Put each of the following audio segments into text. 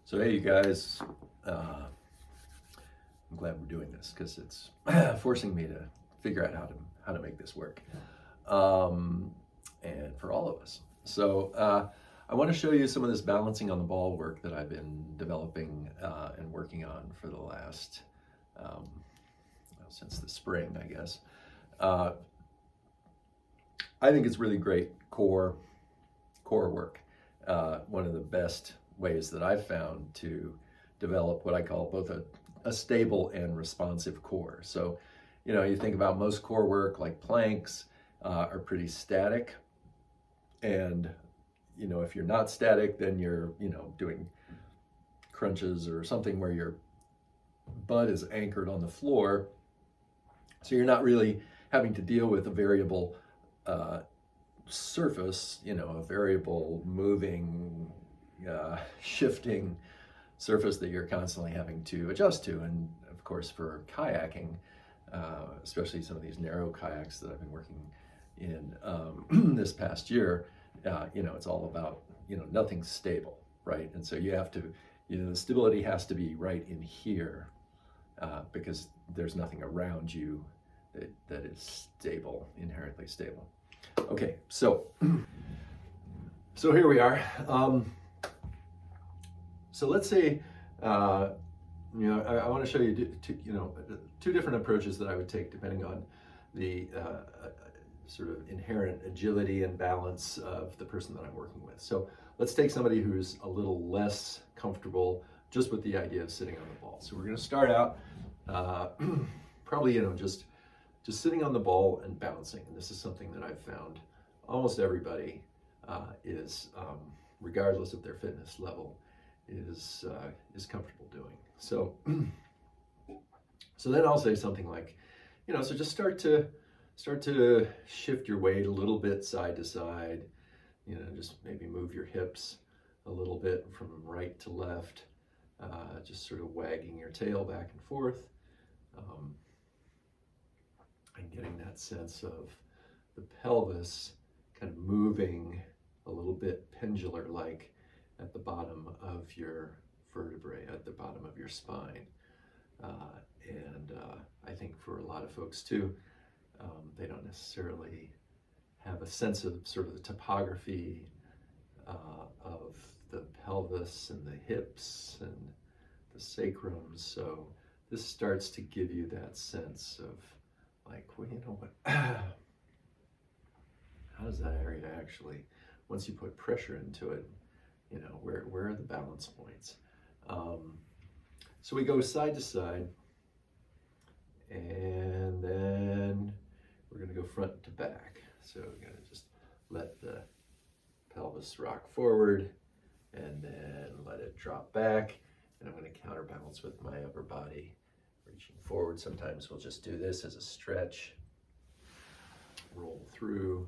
So hey, you guys, I'm glad we're doing this because it's forcing me to figure out how to make this work, and for all of us. So I want to show you some of this balancing on the ball work that I've been developing and working on for the last since the spring, I guess. I think it's really great core work. One of the best ways that I've found to develop what I call both a stable and responsive core. So, you think about most core work like planks are pretty static. And, if you're not static, then you're, doing crunches or something where your butt is anchored on the floor. So you're not really having to deal with a variable surface, a variable moving, shifting surface that you're constantly having to adjust to. And of course, for kayaking, especially some of these narrow kayaks that I've been working in this past year, it's all about, nothing's stable, right? And so you have to, the stability has to be right in here because there's nothing around you that is stable, inherently stable. Okay, so here we are. So let's say, I want to show you two different approaches that I would take depending on the sort of inherent agility and balance of the person that I'm working with. So let's take somebody who's a little less comfortable just with the idea of sitting on the ball. So we're going to start out probably, just sitting on the ball and bouncing. And this is something that I've found almost everybody is, regardless of their fitness level, is comfortable doing. So then I'll say something like, so just start to shift your weight a little bit side to side, just maybe move your hips a little bit from right to left, just sort of wagging your tail back and forth, and getting that sense of the pelvis kind of moving a little bit pendular-like at the bottom of your vertebrae, at the bottom of your spine. And I think for a lot of folks too, they don't necessarily have a sense of sort of the topography of the pelvis and the hips and the sacrum. So this starts to give you that sense of like, well, what, how does that area actually, once you put pressure into it, where are the balance points? So we go side to side, and then we're going to go front to back. So we're going to just let the pelvis rock forward and then let it drop back. And I'm going to counterbalance with my upper body, reaching forward. Sometimes we'll just do this as a stretch, roll through,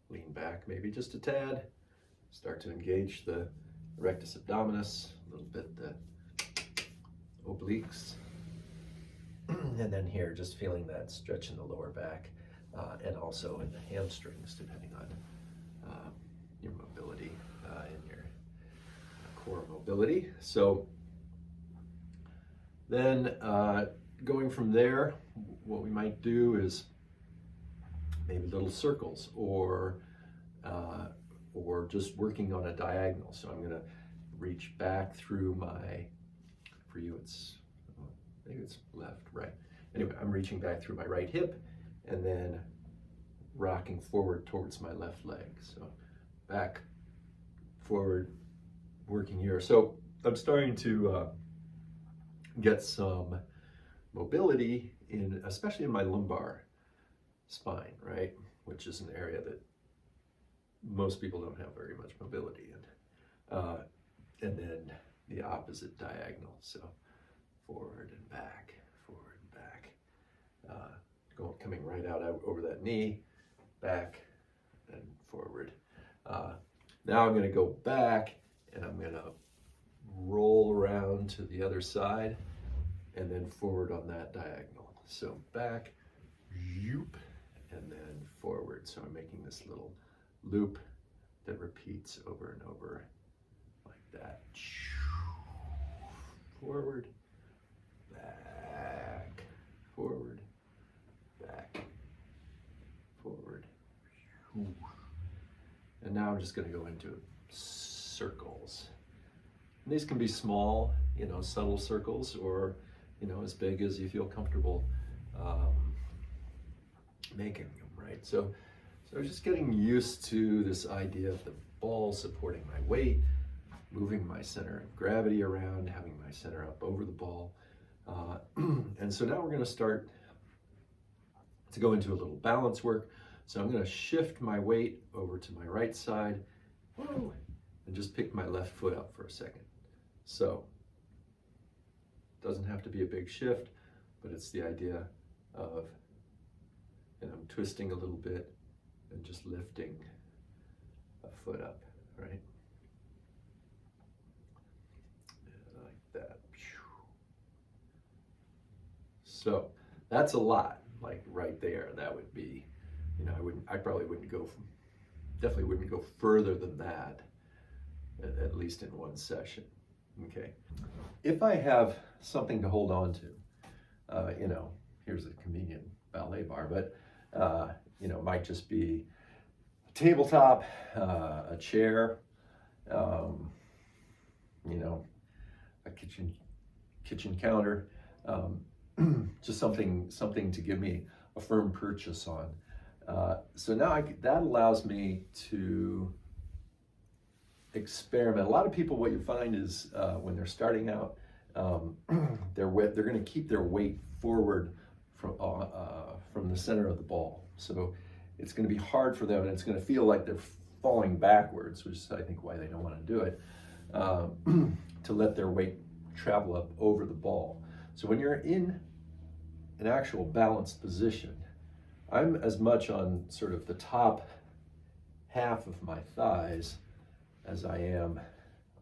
lean back maybe just a tad, start to engage the rectus abdominis, a little bit the obliques, and then here just feeling that stretch in the lower back and also in the hamstrings, depending on your mobility and your core mobility. So then going from there, what we might do is maybe little circles or just working on a diagonal. So I'm going to reach back through for you maybe it's left, right. Anyway, I'm reaching back through my right hip and then rocking forward towards my left leg. So back, forward, working here. So I'm starting to get some mobility especially in my lumbar spine, right? Which is an area that most people don't have very much mobility in. And then the opposite diagonal. So forward and back, coming right out over that knee, back and forward. Now I'm going to go back and I'm going to roll around to the other side and then forward on that diagonal. So back, zoop, and then forward. So I'm making this little loop that repeats over and over like that. forward, back, forward, back, forward. And now I'm just going to go into circles. And these can be small, subtle circles, or, as big as you feel comfortable making them, right? So just getting used to this idea of the ball supporting my weight, moving my center of gravity around, having my center up over the ball. And so now we're going to start to go into a little balance work. So I'm going to shift my weight over to my right side, and just pick my left foot up for a second. So it doesn't have to be a big shift, but it's the idea of, and I'm twisting a little bit and just lifting a foot up, right? Like that. So that's a lot, like right there. That would be, I probably wouldn't go, definitely wouldn't go further than that, at least in one session, okay? If I have something to hold on to, here's a convenient ballet bar, but, it might just be a tabletop, a chair, a kitchen counter, just something to give me a firm purchase on. So now that allows me to experiment. A lot of people, what you find is when they're starting out, they're going to keep their weight forward from the center of the ball. So it's going to be hard for them, and it's going to feel like they're falling backwards, which is, I think, why they don't want to do it, to let their weight travel up over the ball. So when you're in an actual balanced position, I'm as much on sort of the top half of my thighs as I am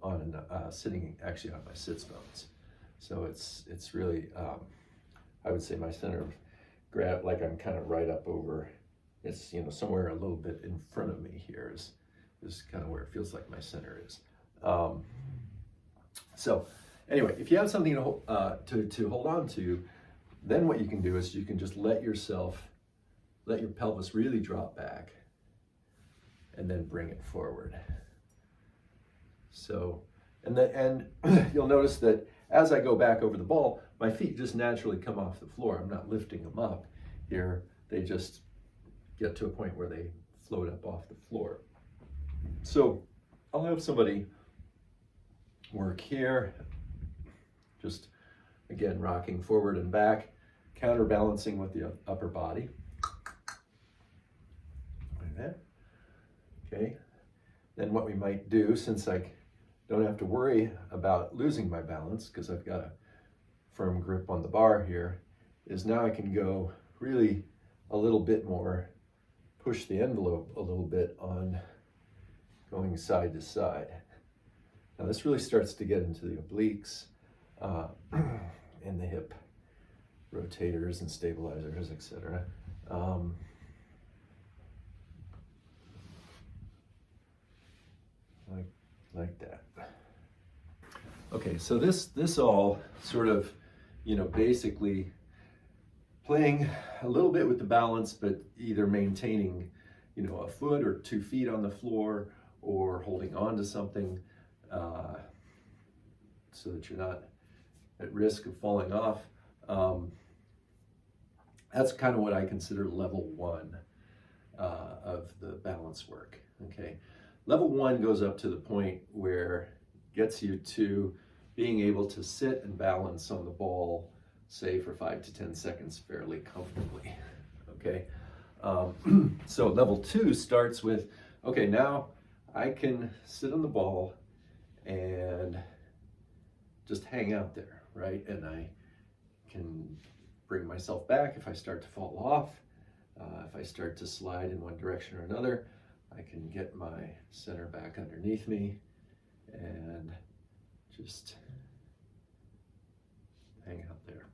on sitting actually on my sits bones. So it's really, I would say my center of gravity, like I'm kind of right up over, it's somewhere a little bit in front of me here is kind of where it feels like my center is. So anyway, if you have something to hold on to, then what you can do is you can just let your pelvis really drop back and then bring it forward. So, and you'll notice that as I go back over the ball, my feet just naturally come off the floor. I'm not lifting them up here. They just get to a point where they float up off the floor. So I'll have somebody work here, just again, rocking forward and back, counterbalancing with the upper body. Like that. Okay. Then what we might do, since I don't have to worry about losing my balance because I've got a firm grip on the bar here, is now I can go really a little bit more, push the envelope a little bit on going side to side. Now this really starts to get into the obliques and the hip rotators and stabilizers, etc. Like that. Okay, so this all sort of, basically playing a little bit with the balance, but either maintaining, a foot or 2 feet on the floor, or holding on to something so that you're not at risk of falling off. That's kind of what I consider level 1 of the balance work. Okay, level 1 goes up to the point where it gets you to being able to sit and balance on the ball, say for 5 to 10 seconds fairly comfortably. Okay, so level 2 starts with, okay, now I can sit on the ball and just hang out there, right? And I can bring myself back if I start to fall off. If I start to slide in one direction or another, I can get my center back underneath me and just hang out there,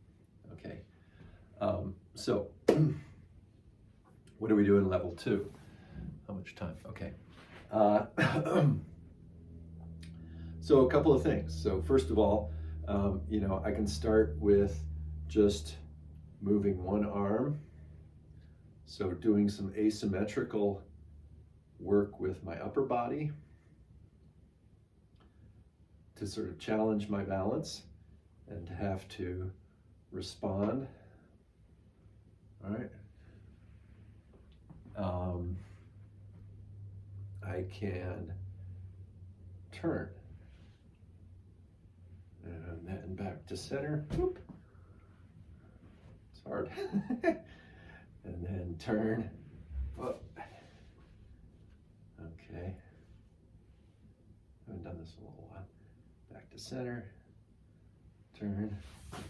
okay? So what do we do in level 2? How much time? Okay. So a couple of things. So first of all, You know, I can start with just moving one arm. So doing some asymmetrical work with my upper body to sort of challenge my balance and to have to respond. All right. I can turn and then back to center. Whoop. It's hard. And then turn. Whoop. Okay. Haven't done this in a little while. Back to center. Turn. Back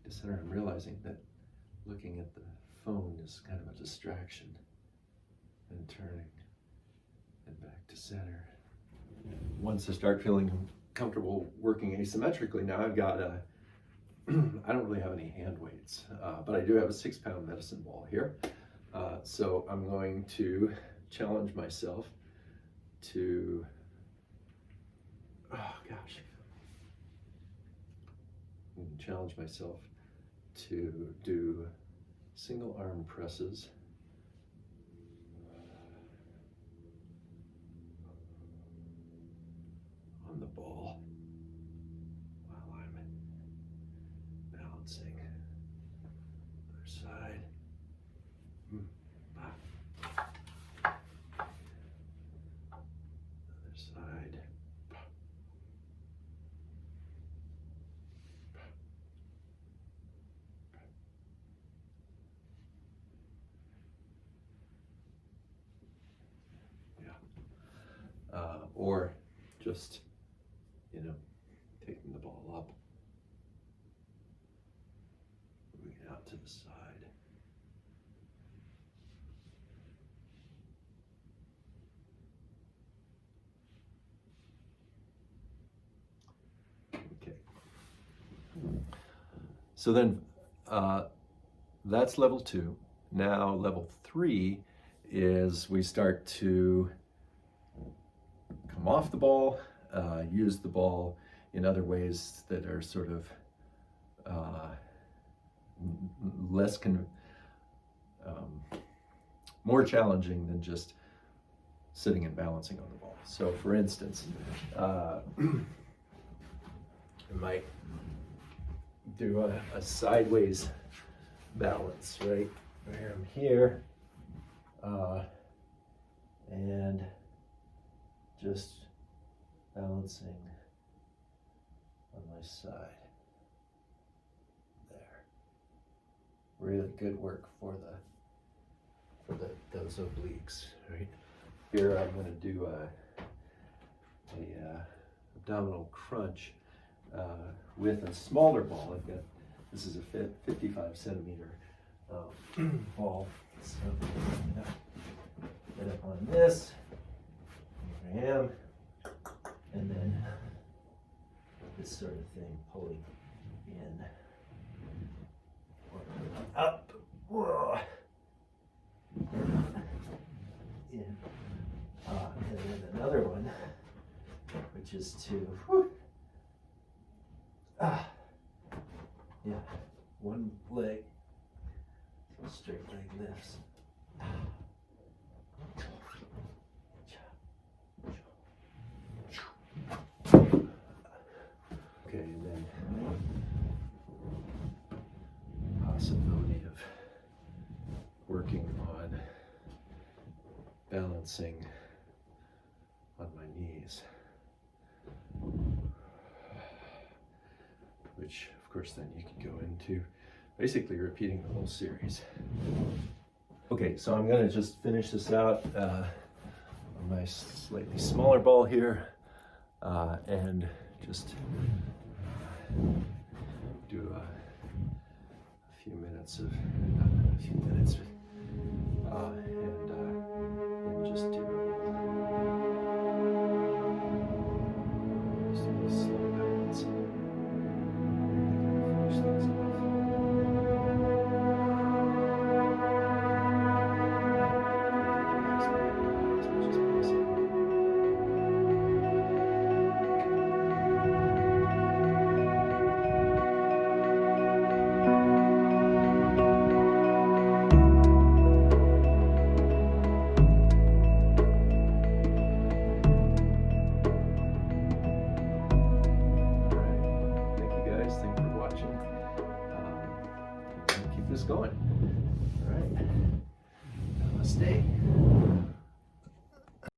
to center. I'm realizing that looking at the phone is kind of a distraction. And turning. And back to center. Once I start feeling comfortable working asymmetrically, now I've got a I don't really have any hand weights, but I do have a 6-pound medicine ball here. So I'm going to challenge myself to, challenge myself to do single arm presses. On the ball while I'm balancing. Other side. Other side. Yeah. Or just, you know, taking the ball up, moving it out to the side. Okay. So then that's level 2. Now level 3 is we start to come off the ball, use the ball in other ways that are sort of more challenging than just sitting and balancing on the ball. So for instance, I might do a sideways balance, right? Where I'm here, and just balancing on my side. There. Really good work for those obliques, right? Here I'm going to do a abdominal crunch with a smaller ball. I've got, this is a 55 centimeter ball. So get up on this. Here I am. And then this sort of thing, pulling in or up. Whoa. In. And then another one, which is to, yeah, one leg, straight leg lifts. Okay, and then possibility of working on balancing on my knees, which of course then you can go into basically repeating the whole series. Okay, so I'm going to just finish this out on my slightly smaller ball here, and just do a few minutes of, not a few minutes, and just do a slow balance. Finish things off. As much as possible. this going. All right. Namaste.